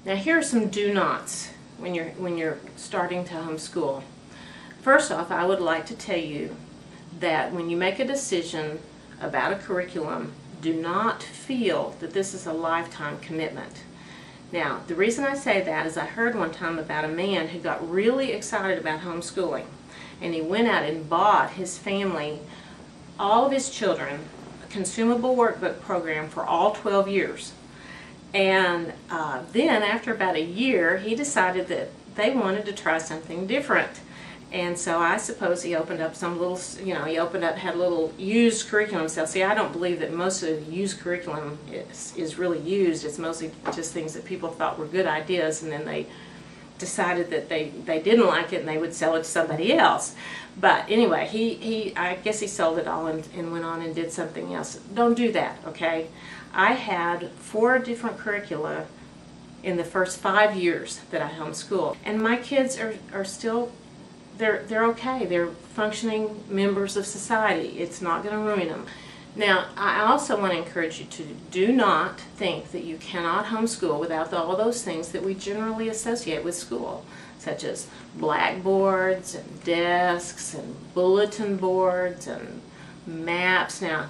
Now here are some do nots when you're starting to homeschool. First off, I would like to tell you that when you make a decision about a curriculum, do not feel that this is a lifetime commitment. Now, the reason I say that is I heard one time about a man who got really excited about homeschooling, and he went out and bought his family, all of his children, a consumable workbook program for all 12 years. And then after about a year, he decided that they wanted to try something different. And so I suppose he opened up some little, had a little used curriculum sale. See, I don't believe that most of the used curriculum is really used. It's mostly just things that people thought were good ideas, and then they decided that they didn't like it and they would sell it to somebody else. But anyway, I guess he sold it all and went on and did something else. Don't do that, okay? I had 4 different curricula in the first 5 years that I homeschooled, and my kids are still, they're okay. They're functioning members of society. It's not going to ruin them. Now, I also want to encourage you to do not think that you cannot homeschool without all those things that we generally associate with school, such as blackboards and desks and bulletin boards and maps. Now,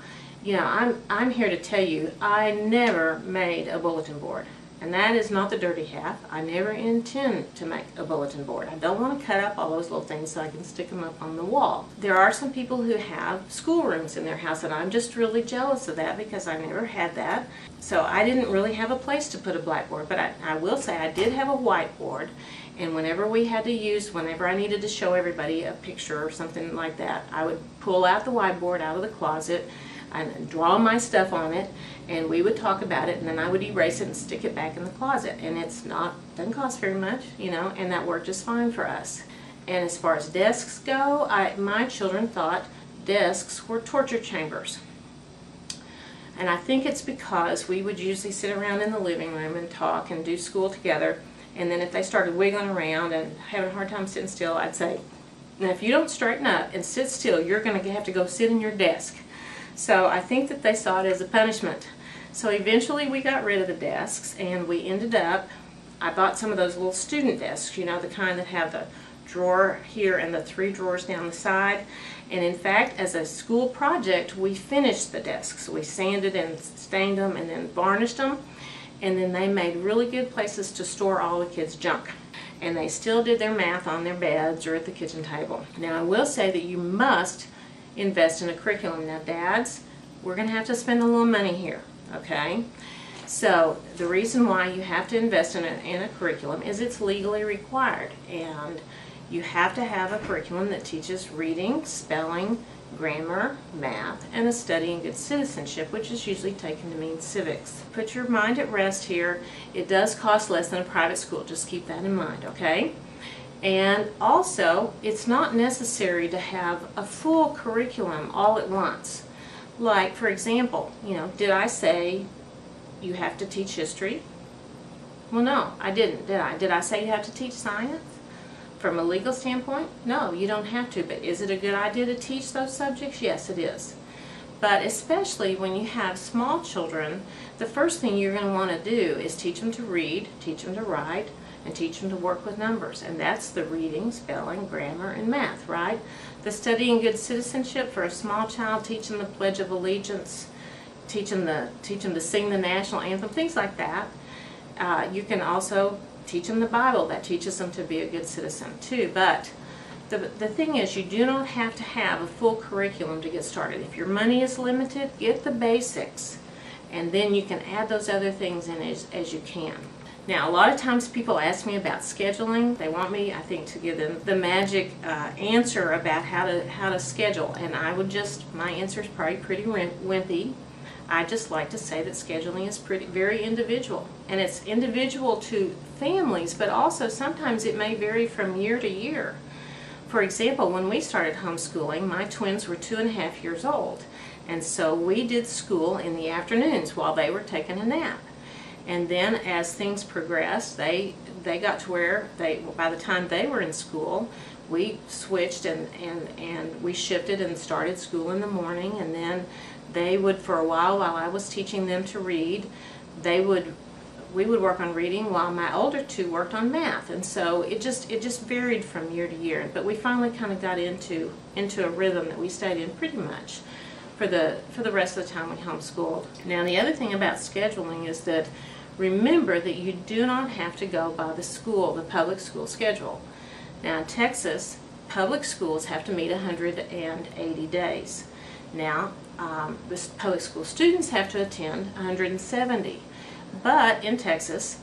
I'm here to tell you, I never made a bulletin board. And that is not the dirty half. I never intend to make a bulletin board. I don't want to cut up all those little things so I can stick them up on the wall. There are some people who have schoolrooms in their house, and I'm just really jealous of that because I never had that. So I didn't really have a place to put a blackboard, but I will say I did have a whiteboard, and whenever I needed to show everybody a picture or something like that, I would pull out the whiteboard out of the closet and draw my stuff on it, and we would talk about it, and then I would erase it and stick it back in the closet. And doesn't cost very much, and that worked just fine for us. And as far as desks go, my children thought desks were torture chambers. And I think it's because we would usually sit around in the living room and talk and do school together, and then if they started wiggling around and having a hard time sitting still, I'd say, now if you don't straighten up and sit still, you're going to have to go sit in your desk. So I think that they saw it as a punishment. So eventually we got rid of the desks, and we ended up, I bought some of those little student desks, the kind that have the drawer here and the 3 drawers down the side. And in fact, as a school project, we finished the desks. We sanded and stained them and then varnished them, and then they made really good places to store all the kids' junk. And they still did their math on their beds or at the kitchen table. Now I will say that you must invest in a curriculum. Now dads, we're going to have to spend a little money here, okay? So the reason why you have to invest in a curriculum is it's legally required, and you have to have a curriculum that teaches reading, spelling, grammar, math, and a study in good citizenship, which is usually taken to mean civics. Put your mind at rest here. It does cost less than a private school. Just keep that in mind, okay? And also, it's not necessary to have a full curriculum all at once. Like, for example, did I say you have to teach history? Well, no, I didn't, did I? Did I say you have to teach science? From a legal standpoint, no, you don't have to. But is it a good idea to teach those subjects? Yes, it is. But especially when you have small children, the first thing you're going to want to do is teach them to read, teach them to write, and teach them to work with numbers. And that's the reading, spelling, grammar, and math, right? The study in good citizenship for a small child, teach them the Pledge of Allegiance, teach them to sing the national anthem, things like that. You can also teach them the Bible. That teaches them to be a good citizen too. But the thing is, you do not have to have a full curriculum to get started. If your money is limited, get the basics, and then you can add those other things in as you can. Now, a lot of times people ask me about scheduling. They want me, I think, to give them the magic answer about how to schedule, and my answer is probably pretty wimpy. I just like to say that scheduling is very individual, and it's individual to families, but also sometimes it may vary from year to year. For example, when we started homeschooling, my twins were 2.5 years old, and so we did school in the afternoons while they were taking a nap. And then as things progressed, they got to where by the time they were in school, we switched and we shifted and started school in the morning, and then they would, for a while I was teaching them to read, they would we would work on reading while my older two worked on math, and so it just varied from year to year. But we finally kind of got into a rhythm that we stayed in pretty much for the rest of the time we homeschooled. Now, the other thing about scheduling is that remember that you do not have to go by the public school schedule. Now, in Texas, public schools have to meet 180 days. Now, the public school students have to attend 170. But in Texas,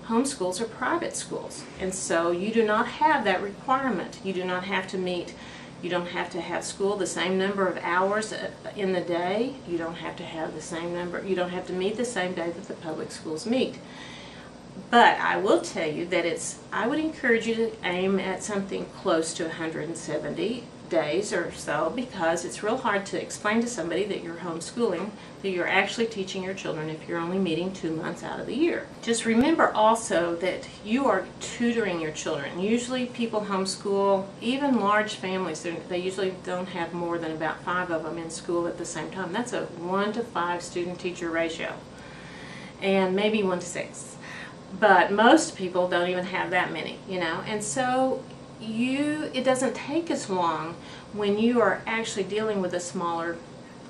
homeschools are private schools, and so you do not have that requirement. You do not have to meet, you don't have to have school the same number of hours in the day. You don't have to have the same number, you don't have to meet the same day that the public schools meet. But I will tell you that I would encourage you to aim at something close to 170 days or so, because it's real hard to explain to somebody that you're homeschooling, that you're actually teaching your children if you're only meeting 2 months out of the year. Just remember also that you are tutoring your children. Usually people homeschool, even large families, they usually don't have more than about 5 of them in school at the same time. That's a 1 to 5 student-teacher ratio, and maybe 1 to 6. But most people don't even have that many, and so it doesn't take as long when you are actually dealing with a smaller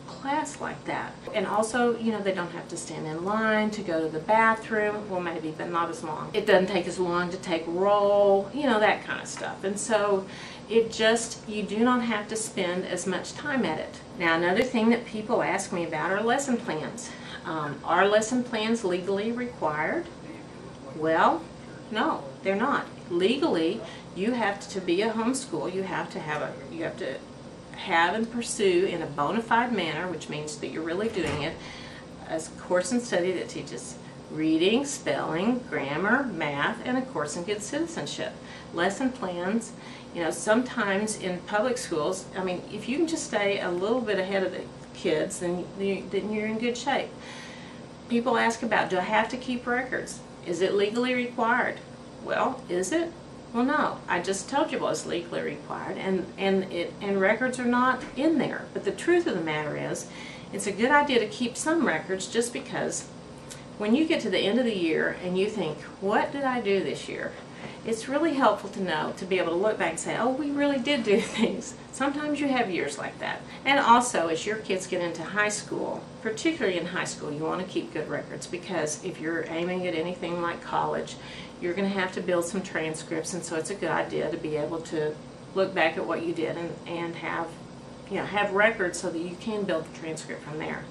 class like that. And also, they don't have to stand in line to go to the bathroom. Well, maybe, but not as long. It doesn't take as long to take roll, that kind of stuff. And so you do not have to spend as much time at it. Now, another thing that people ask me about are lesson plans. Are lesson plans legally required? Well, no, they're not. Legally, you have to be a homeschool. You have to have and pursue in a bona fide manner, which means that you're really doing it, a course and study that teaches reading, spelling, grammar, math, and a course in good citizenship. Lesson plans, sometimes in public schools, if you can just stay a little bit ahead of the kids, then you're in good shape. People ask about, do I have to keep records? Is it legally required? Well, is it? Well, no. I just told you what was legally required, and records are not in there. But the truth of the matter is, it's a good idea to keep some records, just because when you get to the end of the year and you think, what did I do this year? It's really helpful to know, to be able to look back and say, oh, we really did do things. Sometimes you have years like that. And also, as your kids get into high school, particularly in high school, you want to keep good records, because if you're aiming at anything like college, you're going to have to build some transcripts, and so it's a good idea to be able to look back at what you did and have records so that you can build a transcript from there.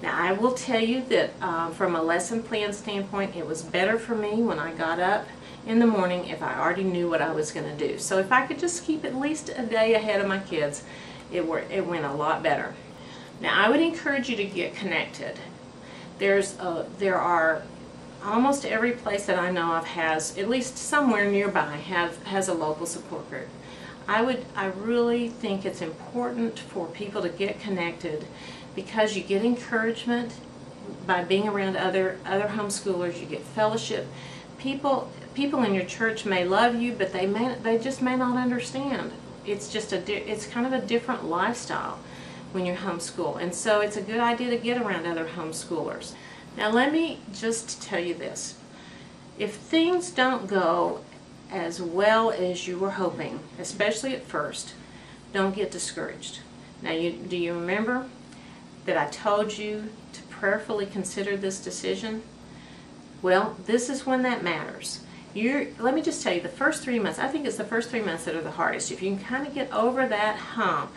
Now, I will tell you that from a lesson plan standpoint, it was better for me when I got up in the morning if I already knew what I was going to do. So if I could just keep at least a day ahead of my kids, it went a lot better. Now, I would encourage you to get connected. There are almost every place that I know of has, at least somewhere nearby, has a local support group. I really think it's important for people to get connected, because you get encouragement by being around other homeschoolers. You get fellowship. People in your church may love you, but they just may not understand. It's kind of a different lifestyle when you're homeschool, and so it's a good idea to get around other homeschoolers. Now, let me just tell you this. If things don't go as well as you were hoping, especially at first, don't get discouraged. Now, do you remember that I told you to prayerfully consider this decision? Well, this is when that matters. Let me just tell you, the first 3 months, I think it's the first 3 months that are the hardest. If you can kind of get over that hump,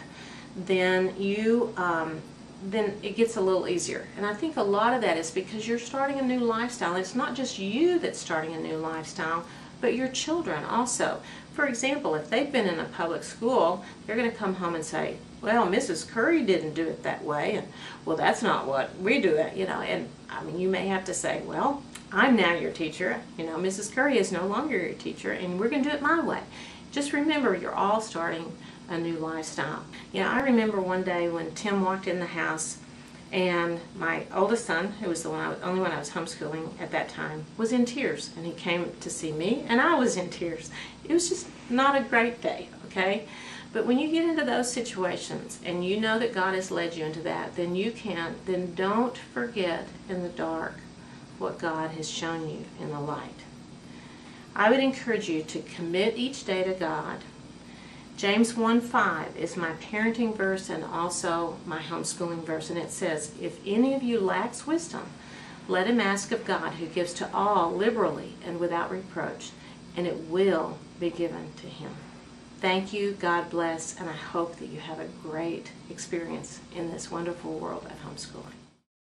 then then it gets a little easier. And I think a lot of that is because you're starting a new lifestyle. And it's not just you that's starting a new lifestyle, but your children also. For example, if they've been in a public school, they're going to come home and say, well, Mrs. Curry didn't do it that way, and well, that's not what we do it, and you may have to say, well, I'm now your teacher, Mrs. Curry is no longer your teacher, and we're going to do it my way. Just remember, you're all starting a new lifestyle. I remember one day when Tim walked in the house, and my oldest son, who was the only one I was homeschooling at that time, was in tears, and he came to see me, and I was in tears. It was just not a great day, okay? But when you get into those situations, and you know that God has led you into that, then don't forget in the dark what God has shown you in the light. I would encourage you to commit each day to God. James 1:5 is my parenting verse and also my homeschooling verse, and it says, "If any of you lacks wisdom, let him ask of God, who gives to all liberally and without reproach, and it will be given to him." Thank you, God bless, and I hope that you have a great experience in this wonderful world of homeschooling.